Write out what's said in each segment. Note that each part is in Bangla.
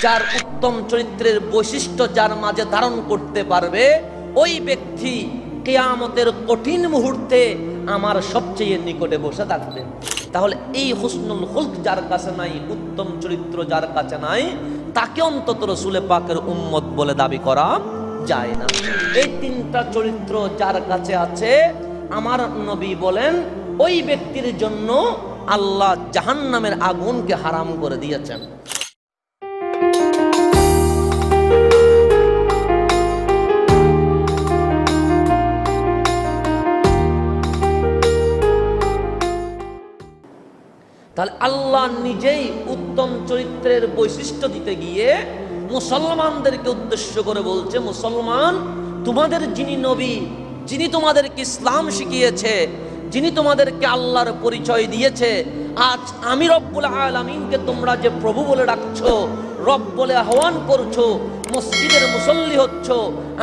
যার উত্তম চরিত্রের বৈশিষ্ট্য যার মাঝে ধারণ করতে পারবে, ওই ব্যক্তি কিয়ামতের কঠিন মুহূর্তে আমার সবচেয়ে নিকটে বসে থাকবে। তাহলে এই হুসনুল খুলক যার কাছে নাই, উত্তম চরিত্র যার কাছে নাই, তাকে অন্তত রসুল পাকের উম্মত বলে দাবি করা যায় না। এই তিনটা চরিত্র যার কাছে আছে, আমার নবী বলেন ওই ব্যক্তির জন্য আল্লাহ জাহান্নামের আগুনকে হারাম করে দিয়েছেন। তাহলে আল্লাহ নিজেই উত্তম চরিত্রের বৈশিষ্ট্য দিতে গিয়ে মুসলমানদেরকে উদ্দেশ্য করে বলছে, মুসলমান, তোমাদের যিনি নবী, যিনি তোমাদেরকে ইসলাম শিখিয়েছে, যিনি তোমাদেরকে আল্লাহর পরিচয় দিয়েছে, আজ আমি রব্বুল আলামিনকে তোমরা যে প্রভু বলে ডাকছো, রব বলে আহ্বান করছো, মসজিদের মুসল্লি হচ্ছ,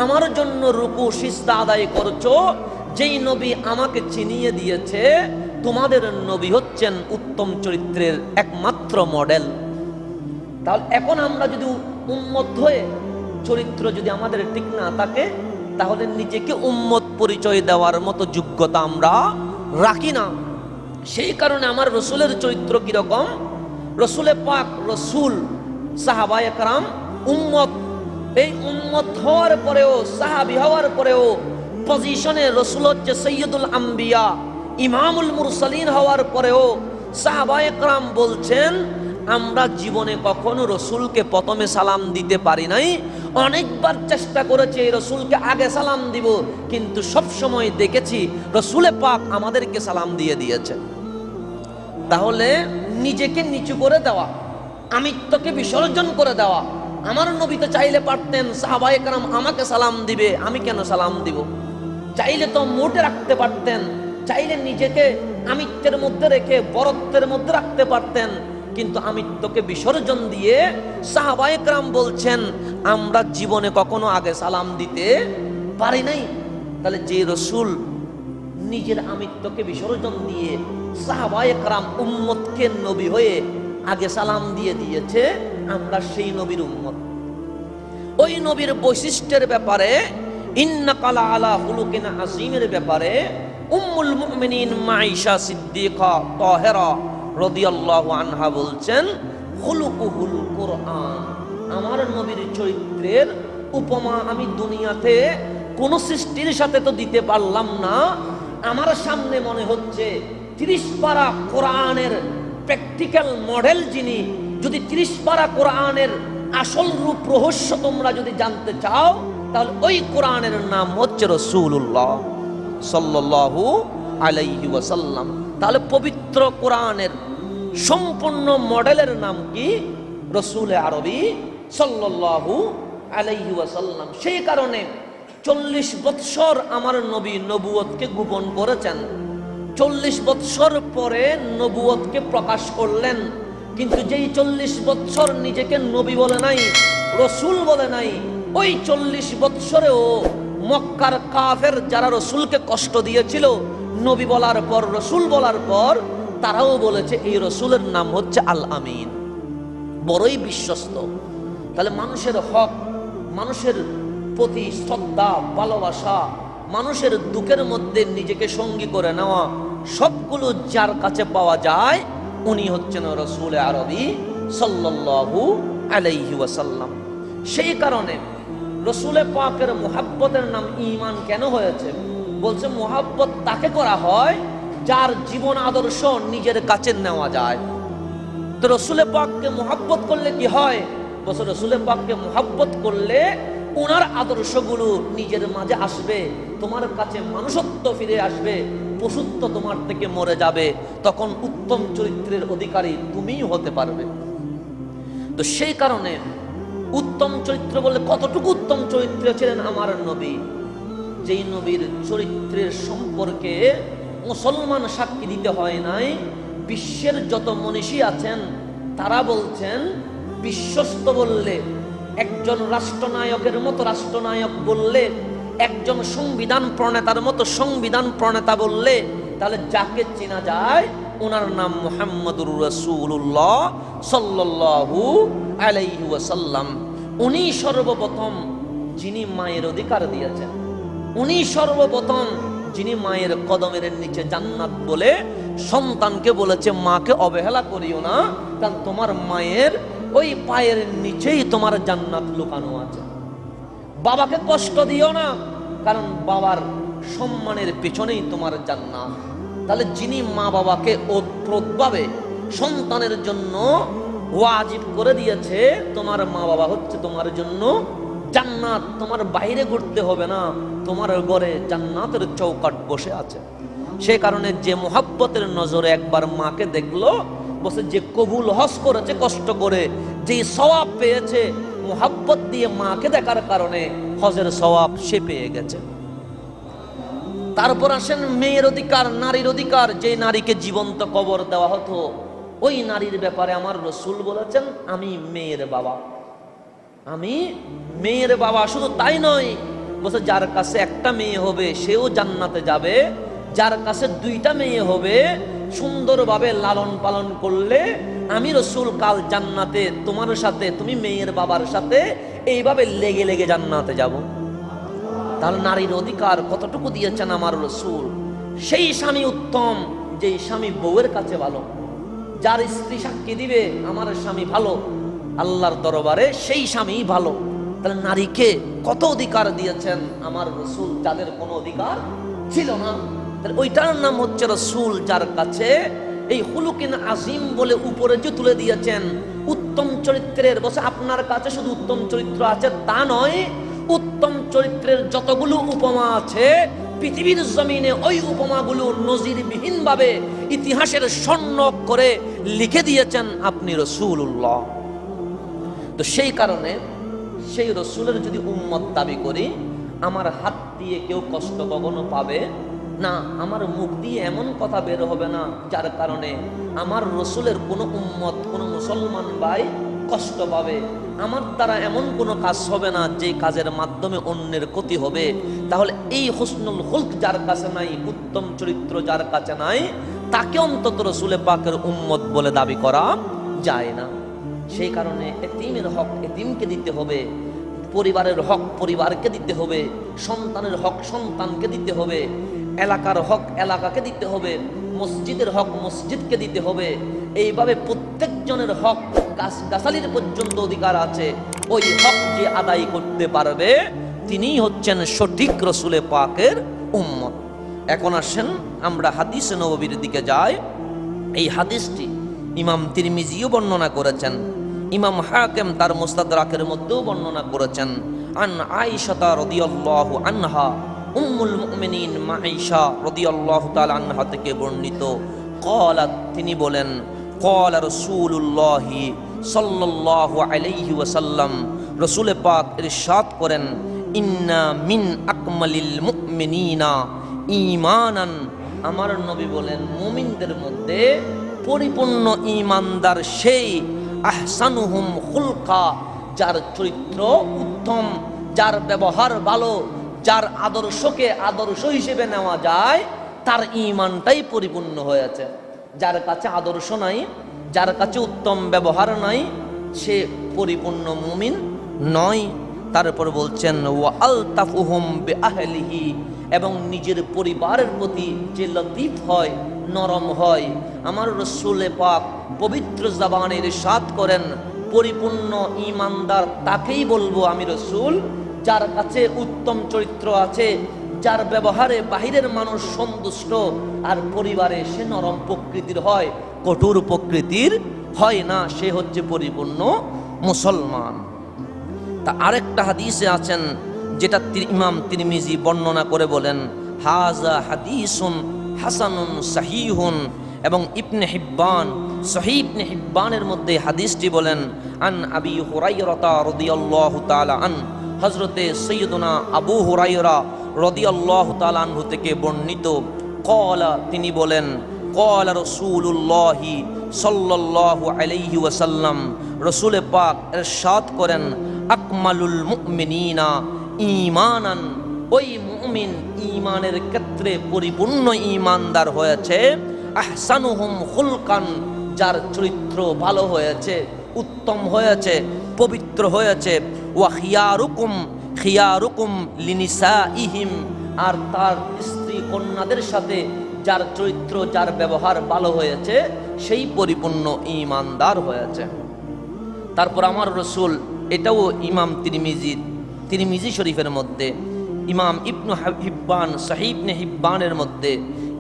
আমার জন্য রুকু সিজদা আদায় করছো, যেই নবী আমাকে চিনিয়ে দিয়েছে, তোমাদের নবী হচ্ছেন উত্তম চরিত্রের একমাত্র মডেল। তাহলে এখন আমরা যদি উম্মত হয়ে চরিত্র যদি আমাদের ঠিক না থাকে, তাহলে নিজেকে উম্মত পরিচয় দেওয়ার মতো যোগ্যতা আমরা রাখি না। সেই কারণে আমার রসুলের চরিত্র কিরকম, রসুলে পাক, রসুল, সাহাবায়ে কেরাম, উম্মত, এই উম্মত হওয়ার পরেও, সাহাবী হওয়ার পরেও পজিশনে রসুল হচ্ছে সৈয়দুল আম্বিয়া, ইমামুল মুরসালিন হওয়ার পরেও সাহাবায়ে কেরাম বলছেন, আমরা জীবনে কখনো রসুলকে প্রথমে সালাম দিতে পারি নাই, অনেকবার চেষ্টা করেছি এই রসুলকে আগে সালাম দিব, কিন্তু সব সময় দেখেছি রসুলে পাক আমাদেরকে সালাম দিয়ে দিয়েছে। তাহলে নিজেকে নিচু করে দেওয়া, আমিত্বকে বিসর্জন করে দেওয়া। আমার নবী তো চাইলে পারতেন সাহাবায়ে কেরাম আমাকে সালাম দিবে, আমি কেন সালাম দিব? চাইলে তো মোটে রাখতে পারতেন, চাইলে নিজেকে আমিত্বের মধ্যে রেখে বরত্বের মধ্যে রাখতে পারতেন, কিন্তু আমিত্বকে বিসর্জন দিয়ে সাহাবায়ে কেরাম বলছেন আমরা জীবনে কখনো আগে সালাম দিতে পারি নাই। তাহলে যে রসুল নিজের আমিত্বকে বিসর্জন দিয়ে সাহাবায়ে কেরাম উম্মতকে নবী হয়ে আগে সালাম দিয়ে দিয়েছে, আমরা সেই নবীর উম্মত। ওই নবীর বৈশিষ্ট্যের ব্যাপারে, ইন্নাকা লাআলা খুলুকিন আযীমের ব্যাপারে উম্মুল মুমিনিন মাঈশা সিদ্দিকা তাহেরা রাদিয়াল্লাহু আনহা বলছেন, খুলুকুহুল কুরআন, আমার নবীর চরিত্রের উপমা আমি দুনিয়াতে কোন সৃষ্টির সাথে তো দিতে পারলাম না। আমার সামনে মনে হচ্ছে 30 পারা কোরআনের প্র্যাকটিক্যাল মডেল যিনি, যদি 30 পারা কোরআনের আসল রূপ রহস্য তোমরা যদি জানতে চাও, তাহলে ওই কোরআনের নাম হচ্ছে রাসূলুল্লাহ সাল্লাল্লাহু আলাইহি ওয়াসাল্লাম। তাহলে পবিত্র কোরআনের সম্পূর্ণ মডেলের নাম কি? রসুল আরবি সাল্লাল্লাহু আলাইহি ওয়াসাল্লাম। সেই কারণে 40 বৎসর আমার নবী নবুয়তকে গোপন করেছেন, 40 বৎসর পরে নবুয়তকে প্রকাশ করলেন। কিন্তু যেই 40 বৎসর নিজেকে নবী বলে নাই, রসুল বলে নাই, ওই 40 বৎসরেও মক্কার কাফের যারা রসুলকে কষ্ট দিয়েছিল, নবী বলার পর, রসুল বলার পর, তারাও বলেছে এই রসুলের নাম হচ্ছে আল আমিন, বড়ই বিশ্বস্ত। তাহলে মানুষের হক, মানুষের প্রতি শ্রদ্ধা, ভালোবাসা, মানুষের দুঃখের মধ্যে নিজেকে সঙ্গী করে নেওয়া, সবগুলো যার কাছে পাওয়া যায় উনি হচ্ছেন রসুল আরবি সাল্লাল্লাহু আলাইহি ওয়াসাল্লাম। সেই কারণে রসুলে পাকের মুহাব্বতের নাম ঈমান কেন হয়েছে? বলছে মুহাব্বত তাকে করা হয় যার জীবন আদর্শ নিজের কাছে নেওয়া যায়। তো রসুলে পাককে মুহাব্বত করলে কি হয়? বলছে রসুলে পাককে মুহাব্বত করলে ওনার আদর্শগুলো নিজের মাঝে আসবে, তোমার কাছে মানুষত্ব ফিরে আসবে, পশুত্ব তোমার থেকে মরে যাবে, তখন উত্তম চরিত্রের অধিকারী তুমিই হতে পারবে। তো সেই কারণে উত্তম চরিত্র বললে কতটুকু উত্তম চরিত্র ছিলেন আমার নবী, যেই নবীর চরিত্রের সম্পর্কে মুসলমান সাক্ষী দিতে হয় নাই, বিশ্বের যত মনীষী আছেন তারা বলছেন বিশ্বস্ত বললে, একজন রাষ্ট্রনায়কের মতো রাষ্ট্রনায়ক বললে, একজন সংবিধান প্রণেতার মতো সংবিধান প্রণেতা বললে, তাহলে যাকে চেনা যায় ওনার নাম মুহাম্মদুর রাসূলুল্লাহ সাল্লাল্লাহু আলাইহি ওয়াসাল্লাম। উনি সর্বপ্রথম যিনি মায়ের অধিকার দিয়েছেন, উনি সর্বপ্রথম যিনি মায়ের কদমের নিচে জান্নাত বলে সন্তানকে বলেছে, মাকে অবহেলা করিও না, কারণ তোমার মায়ের ওই পায়ের নিচেই তোমার জান্নাত লুকানো আছে। বাবাকে কষ্ট দিও না, কারণ বাবার সম্মানের পেছনেই তোমার জান্নাত। তাহলে যিনি মা বাবাকে ওতপ্রোতভাবে সন্তানের জন্য ওয়াজিব করে দিয়েছে, তোমার মা বাবা হচ্ছে তোমার জন্য জান্নাত। তোমার বাইরে ঘুরতে হবে না, তোমার ঘরে জান্নাতের চৌকাট বসে আছে। সে কারণে যে মুহাব্বতের নজরে একবার মাকে দেখলো, বসে যে কবুল হজ করেছে কষ্ট করে, যে সওয়াব পেয়েছে মুহাব্বত দিয়ে মাকে দেখার কারণে, হজের সওয়াব সে পেয়ে গেছে। তারপর আসেন মেয়ের অধিকার, নারীর অধিকার। যে নারীকে জীবন্ত কবর দেওয়া হতো, ওই নারীর ব্যাপারে আমার রাসূল বলেছেন, আমি মেয়ের বাবা, আমি মেয়ের বাবা। শুধু তাই নয়, বলছে যার কাছে একটা মেয়ে হবে সেও জান্নাতে যাবে, যার কাছে দুইটা মেয়ে হবে সুন্দরভাবে লালন পালন করলে আমি রাসূল কাল জান্নাতে তোমার সাথে, তুমি মেয়ের বাবার সাথে এইভাবে লেগে লেগে জান্নাতে যাব। তাহলে নারীর অধিকার কতটুকু দিয়েছেন আমার রাসূল। সেই স্বামী উত্তম, যেই স্বামী বউয়ের কাছে ভালো, যার স্ত্রী সাক্ষী দিবে আমার স্বামী ভালো আল্লাহর দরবারে, সেই স্বামী ভালো। তাহলে নারীকে কত অধিকার দিয়েছেন আমার রাসূল, যাদের কোনো অধিকার ছিল না। তাহলে ওইটার নাম হচ্ছে রাসূল, যার কাছে এই হুলুকিন আজিম বলে উপরে যে তুলে দিয়েছেন উত্তম চরিত্রের। বসে আপনার কাছে শুধু উত্তম চরিত্র আছে তা নয়, উত্তম চরিত্রের যতগুলো উপমা আছে পৃথিবীর জমিনে ওই উপমাগুলো নজিরবিহীন ভাবে ইতিহাসের স্বর্ণ করে লিখে দিয়েছেন আপনি রাসূলুল্লাহ। তো সেই কারণে সেই রাসূলের যদি উম্মত দাবি করি, আমার হাত দিয়ে কেউ কষ্ট কখনো পাবে না, আমার মুখ দিয়ে এমন কথা বের হবে না যার কারণে আমার রাসূলের কোনো উম্মত, কোনো মুসলমান ভাই কষ্ট পাবে। আমার দ্বারা এমন কোনো কাজ হবে না যে কাজের মাধ্যমে অন্যের ক্ষতি হবে। তাহলে এই হুসনুল খুলক যার কাছে নাই, উত্তম চরিত্র যার কাছে নাই, তাকে অন্তত রাসূলে পাকের উম্মত বলে দাবি করা যায় না। সেই কারণে এতিমের হক এতিমকে দিতে হবে, পরিবারের হক পরিবারকে দিতে হবে, সন্তানের হক সন্তানকে দিতে হবে, এলাকার হক এলাকাকে দিতে হবে, মসজিদের হক মসজিদকে দিতে হবে। এইভাবে প্রত্যেকজনের হক, গাছগাছালির পর্যন্ত অধিকার আছে, ওই হক যে আদায় করতে পারবে তিনিই হচ্ছেন সঠিক রাসূলে পাকের উম্মত। এখন আসেন আমরা হাদিস নববীর দিকে যাই। এই হাদিসটি ইমাম তিরমিজিও বর্ণনা করেছেন, ইমাম হাকিম তার মুস্তাদরাকের মধ্যেও বর্ণনা করেছেন। আন আয়েশা রাদিয়াল্লাহু আনহা, উম্মুল মুমিনিন আয়েশা রাদিয়াল্লাহু তাআলা আনহা থেকে বর্ণিত, ক্বালাত, তিনি বলেন, ক্বালা রাসূলুল্লাহি সাল্লাল্লাহু আলাইহি ওয়াসাল্লাম, রাসূল পাক ইরশাদ করেন, ইন্না মিন আকমালিল মুমিনিনা ঈমানান, আমার নবী বলেন মুমিনদের মধ্যে পরিপূর্ণ ঈমানদার সেই, আহসানুহুম খুলকা, যার চরিত্র উত্তম, যার ব্যবহার ভালো, যার আদর্শকে আদর্শ হিসেবে নেওয়া যায়, তার ঈমানটাই পরিপূর্ণ হয়েছে। যার কাছে আদর্শ নাই, যার কাছে উত্তম ব্যবহার নাই, সে পরিপূর্ণ মুমিন নয়। তারপর বলছেন ওয়া আলতাফুহুম বিআহলিহি, এবং নিজের পরিবারের প্রতি যে লতিফ হয়, নরম হয়। আমার রাসূল পাক পবিত্র জবানে ইরশাদ করেন, পরিপূর্ণ ঈমানদার তাকেই বলবো আমি রাসূল, যার কাছে উত্তম চরিত্র আছে, যার ব্যবহারে বাহিরের মানুষ সন্তুষ্ট, আর পরিবারে সে নরম প্রকৃতির হয়, কঠোর প্রকৃতির হয় না, সে হচ্ছে পরিপূর্ণ মুসলমান। তা আরেকটা হাদিসে আছেন যেটা ইমাম তিরমিজি বর্ণনা করে বলেন, হাযা হাদিসুন হাসানুন সাহিহুন, এবং ইবনে হিব্বান সহিহ ইবনে হিব্বানের মধ্যে হাদিসটি বলেন, আন আবি হুরায়রা রাদিয়াল্লাহু তাআলা আন, হযরতে সাইয়্যিদুনা আবু হুরায়রা রাদিয়াল্লাহু তাআলা আনহু থেকে বর্ণিত, ক্বালা, তিনি বলেন, ক্বালা রাসূলুল্লাহি সাল্লাল্লাহু আলাইহি ওয়াসাল্লাম, রাসূল পাক ইরশাদ করেন, আকমালুল মুমিনিনা ঈমানান, ওই মুমিন ঈমানের ক্ষেত্রে পরিপূর্ণ ঈমানদার হয়েছে, আহসানুহুম খুলকান, যার চরিত্র ভালো হয়েছে, উত্তম হয়েছে, পবিত্র হয়েছে, ওয়া খিয়ারুকুম খিয়ারুকুম লিনিসাইহিম, আর তার স্ত্রী কন্যাদের সাথে যার চরিত্র, যার ব্যবহার ভালো হয়েছে, সেই পরিপূর্ণ ঈমানদার হয়েছে। তারপর আমার রসুল, এটাও ইমাম তিরমিজি শরীফের মধ্যে, ইমাম ইবনু হিব্বান সহিহ ইবনে হিব্বানের মধ্যে,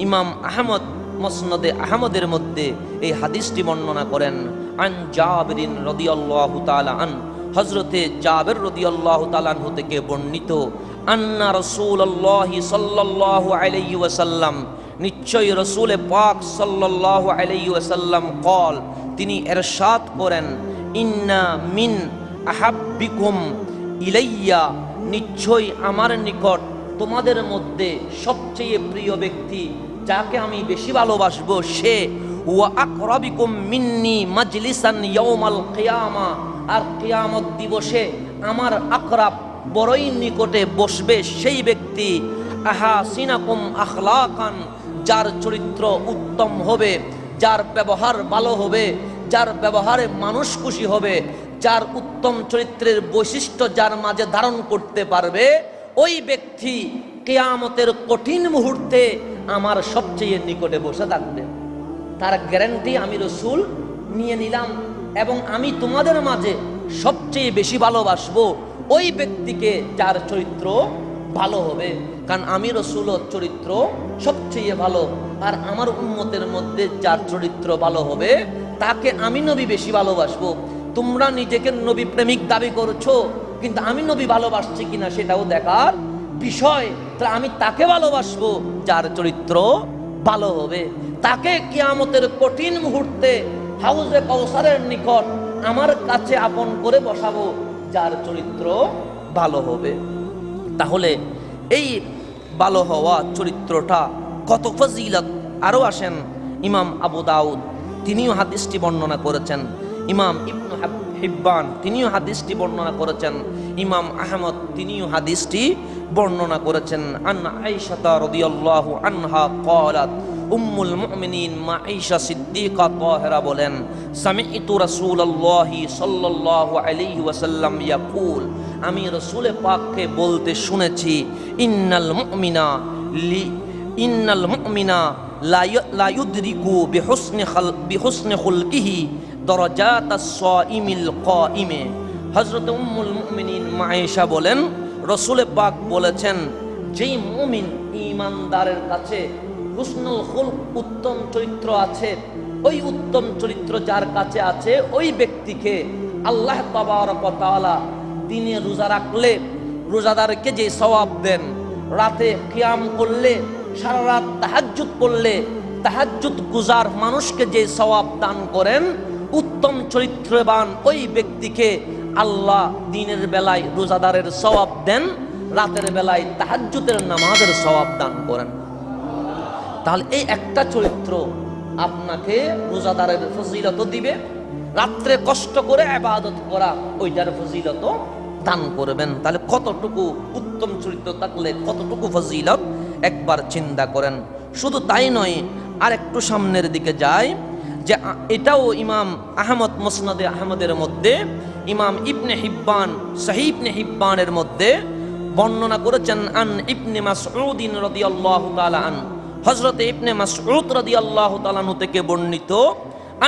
ইমাম আহমদ মুসনাদে আহমদের মধ্যে এই হাদিসটি বর্ণনা করেন। আন জাবিরিন রাদিয়াল্লাহু তাআলা আন, হযরতে জাবের রাদিয়াল্লাহু তাআলা আনহু থেকে বর্ণিত, আন্না রাসূলুল্লাহি সাল্লাল্লাহু আলাইহি ওয়াসাল্লাম, নিশ্চয় রাসূলে পাক সাল্লাল্লাহু আলাইহি ওয়াসাল্লাম কল, তিনি ইরশাদ করেন, ইন্না মিন আহাব্বিকুম ইলাইয়া, নিশ্চয় আমার নিকট তোমাদের মধ্যে সবচেয়ে প্রিয় ব্যক্তি, যাকে আমি বেশি ভালোবাসবো, সে ওয়া আকরাবিকুম মিন্নি মাজলিসান ইয়াউমাল কিয়ামা, আর কিয়ামত দিবসে আমার আকরাব বড়ই নিকটে বসবে সেই ব্যক্তি, আহাসিনাকুম আখলাকান, যার চরিত্র উত্তম হবে, যার ব্যবহার ভালো হবে, যার ব্যবহারে মানুষ খুশি হবে, যার উত্তম চরিত্রের বৈশিষ্ট্য যার মাঝে ধারণ করতে পারবে, ওই ব্যক্তি কিয়ামতের কঠিন মুহূর্তে আমার সবচেয়ে নিকটে বসে থাকবে। তার গ্যারান্টি আমি রসুল নিয়ে নিলাম, এবং আমি তোমাদের মাঝে সবচেয়ে বেশি ভালোবাসবো ওই ব্যক্তিকে যার চরিত্র ভালো হবে, কারণ আমি রসুলের চরিত্র সবচেয়ে ভালো, আর আমার উম্মতের মধ্যে যার চরিত্র ভালো হবে তাকে আমি নবী বেশি ভালোবাসবো। তোমরা নিজেকে নবী প্রেমিক দাবি করছো, কিন্তু আমি নবী ভালোবাসছি কিনা সেটাও দেখার বিষয়। তাহলে আমি তাকে ভালোবাসবো যার চরিত্র ভালো হবে, তাকে কিয়ামতের কঠিন মুহূর্তে হাউজে কাউসারের নিকট আমার কাছে আপন করে বসাবো যার চরিত্র ভালো হবে। তাহলে এই ভালো হওয়া চরিত্রটা কত ফজিলত! আরও আসেন, ইমাম আবু দাউদ তিনিও হাদিসটি বর্ণনা করেছেন, ইমাম ইবনু হিব্বান তিনিও হাদিসটি বর্ণনা করেছেন, ইমাম আহমদ তিনিও হাদিসটি বর্ণনা করেছেন। আন আয়েশা রাদিয়াল্লাহু আনহা ক্বালাত, উম্মুল মুমিনিন মা আয়েশা সিদ্দিকা তাহেরা বলেন, সামি'তু রাসূলুল্লাহি সাল্লাল্লাহু আলাইহি ওয়াসাল্লাম ইয়াকুল, আমি রাসূলে পাককে বলতে শুনেছি, ইন্নাল মুমিনা লা ইউদরিকু বিহুসনি খুলকিহি দরাজাতাস সাইমিল কাইমে। হযরত উম্মুল মুমিনিন মা আয়েশা বলেন, রাসূলে পাক বলেছেন, যেই মুমিন ঈমানদারের কাছে হুসনুল খুলক উত্তম চরিত্র আছে, ওই উত্তম চরিত্র যার কাছে আছে, ওই ব্যক্তিকে আল্লাহ তাবারক ওয়া তাআলা দিনে রোজা রাখলে রোজাদারকে যে সওয়াব দেন, রাতে কিয়াম করলে, সারা রাত তাহাজ্জুদ করলে তাহাজ্জুদ গুজার মানুষকে যে সওয়াব দান করেন, উত্তম চরিত্রবান ওই ব্যক্তিকে আল্লাহ দিনের বেলায় রোজাদারের সওয়াব দেন, রাতের বেলায় তাহাজ্জুদের নামাজের সওয়াব দান করেন। তাহলে এই একটা চরিত্র আপনাকে রোজাদারের ফজিলত দিবে, রাত্রে কষ্ট করে ইবাদত করা ওইটার ফজিলত দান করবেন। তাহলে কতটুকু উত্তম চরিত্র থাকলে কতটুকু ফজিলত একবার চিন্তা করেন। শুধু তাই নয়, আর একটু সামনের দিকে যাই, যে এটাও ইমাম আহমদ মুসনাদে আহমদের মধ্যে, ইমাম ইবনে হিব্বান সহিহ ইবনে হিব্বানের মধ্যে বর্ণনা করেছেন, আন ইবনে মাসউদিন রাদিয়াল্লাহু তাআলা আন, হযরত ইবনে মাসউদ রাদিয়াল্লাহু তাআলা আনহু থেকে বর্ণিত,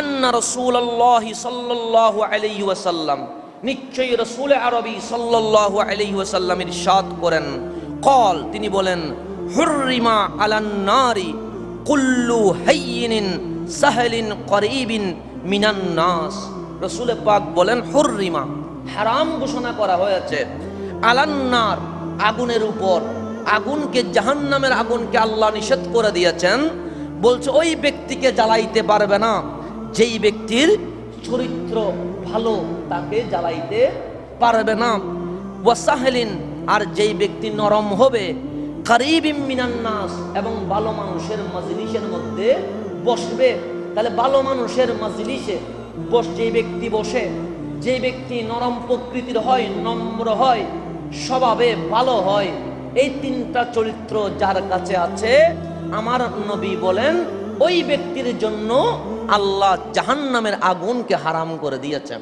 আন্না রাসূলুল্লাহি সাল্লাল্লাহু আলাইহি ওয়াসাল্লাম, নিশ্চয়ই রাসূল আরবি সাল্লাল্লাহু আলাইহি ওয়াসাল্লাম ইরশাদ করেন, কল, তিনি বলেন, হুররিমা আলান নারি কুল্লু হাইয়িনিন সাহলিন করিবিন মিনান নাস। রাসূল পাক বলেন, হুররিমা, হারাম ঘোষণা করা হয়েছে, আলান নার, আগুনের উপর, আগুনকে, জাহান্নামের আগুনকে আল্লাহ নিষেধ করে দিয়েছেন। বলছে ওই ব্যক্তিকে জ্বালাইতে পারবে না যেই ব্যক্তির চরিত্র ভালো, তাকে জ্বালাইতে পারবে না। ওয়াসাহলিন, আর যেই ব্যক্তি নরম হবে, করিবিম মিনান নাস, এবং ভালো মানুষের মজলিসের মধ্যে বসবে। তাহলে ভালো মানুষের মজলিসে যেই ব্যক্তি বসে, যে ব্যক্তি নরম প্রকৃতির হয়, নম্র হয়, স্বভাবে ভালো হয়, এই তিনটা চরিত্র যার কাছে আছে, আমার নবী বলেন ওই ব্যক্তির জন্য আল্লাহ জাহান্নামের আগুনকে হারাম করে দিয়েছেন।